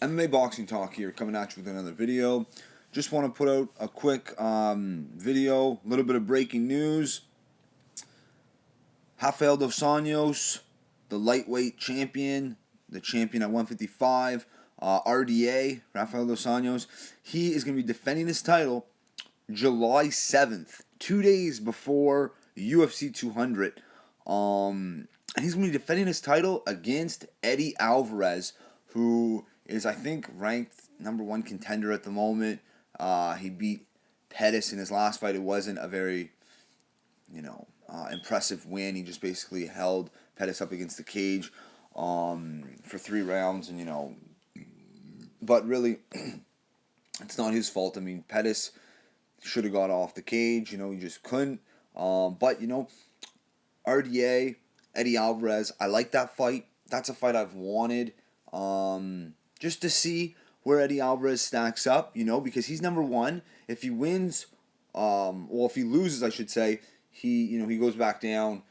MMA Boxing Talk here, coming at you with another video. Just want to put out a quick video, a little bit of breaking news. Rafael dos Anjos, the lightweight champion, the champion at 155, RDA, Rafael dos Anjos, he is going to be defending his title July 7th, 2 days before UFC 200. And he's going to be defending his title against Eddie Alvarez, who is, I think, ranked #1 contender at the moment. He beat Pettis in his last fight. It wasn't a very, impressive win. He just basically held Pettis up against the cage for 3 rounds, and but really, it's not his fault. I mean, Pettis should have got off the cage. He just couldn't. But RDA, Eddie Alvarez, I like that fight. That's a fight I've wanted. Just to see where Eddie Alvarez stacks up, because he's #1. If he wins, if he loses, I should say, he goes back down,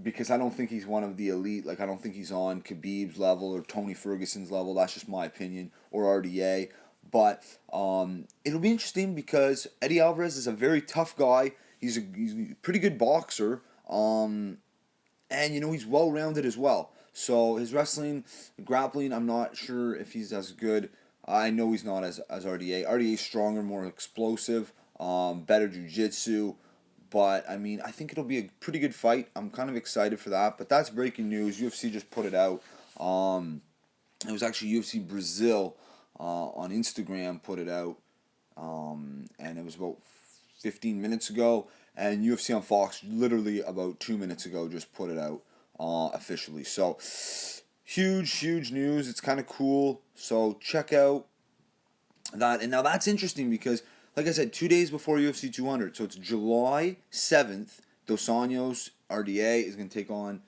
because I don't think he's one of the elite. Like, I don't think he's on Khabib's level or Tony Ferguson's level. That's just my opinion, or RDA. But it'll be interesting because Eddie Alvarez is a very tough guy. He's a pretty good boxer, and he's well-rounded as well. So his wrestling, grappling, I'm not sure if he's as good. I know he's not as RDA. RDA is stronger, more explosive, better jiu-jitsu. But, I think it'll be a pretty good fight. I'm kind of excited for that. But that's breaking news. UFC just put it out. It was actually UFC Brazil on Instagram put it out. And it was about 15 minutes ago. And UFC on Fox literally about 2 minutes ago just put it out officially. So, huge news. It's kind of cool. So, check out that. And now that's interesting because, like I said, 2 days before UFC 200. So, it's July 7th. Dos Anjos, RDA, is going to take on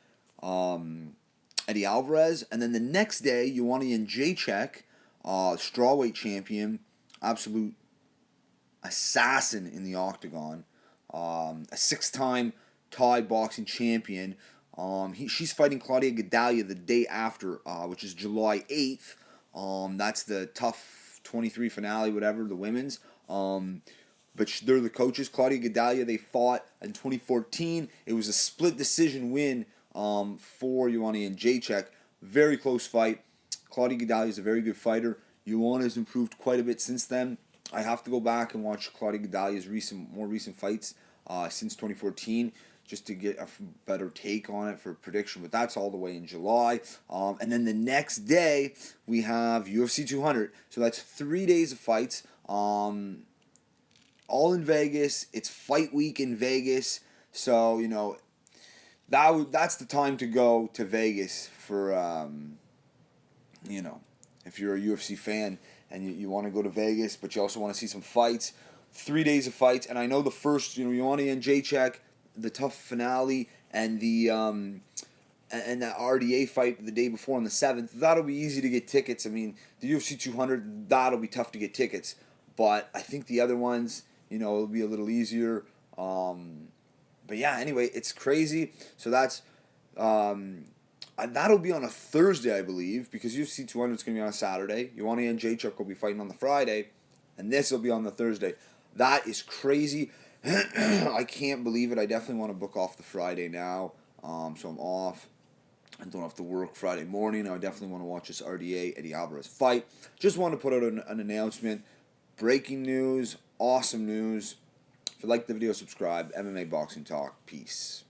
Eddie Alvarez. And then the next day, Ioana Jędrzejczyk, strawweight champion, absolute assassin in the octagon, a 6-time Thai boxing champion. She's fighting Claudia Gadelha the day after, which is July 8th. That's the Tough 23 finale, whatever, the women's. But they're the coaches. Claudia Gadelha, they fought in 2014. It was a split decision win for Ioana Jędrzejczyk. Very close fight. Claudia Gadelha is a very good fighter. Ioana has improved quite a bit since then. I have to go back and watch Claudia Gadelha's more recent fights since 2014 just to get a better take on it for prediction. But that's all the way in July. And then the next day, we have UFC 200. So that's 3 days of fights. All in Vegas. It's fight week in Vegas. So, that's the time to go to Vegas for, if you're a UFC fan and you want to go to Vegas, but you also want to see some fights. 3 days of fights. And I know the first, Ioana Jędrzejczyk, the tough finale, and the and that RDA fight the day before on the 7th, that'll be easy to get tickets. The UFC 200, that'll be tough to get tickets. But I think the other ones, it'll be a little easier. But yeah, anyway, it's crazy. So that's that'll be on a Thursday, I believe, because UFC 200 is going to be on a Saturday. Ioana Jędrzejczyk will be fighting on the Friday, and this will be on the Thursday. That is crazy. I can't believe it. I definitely want to book off the Friday now, so I'm off. I don't have to work Friday morning. I definitely want to watch this RDA Eddie Alvarez fight. Just want to put out an announcement. Breaking news, awesome news. If you like the video, subscribe. MMA Boxing Talk. Peace.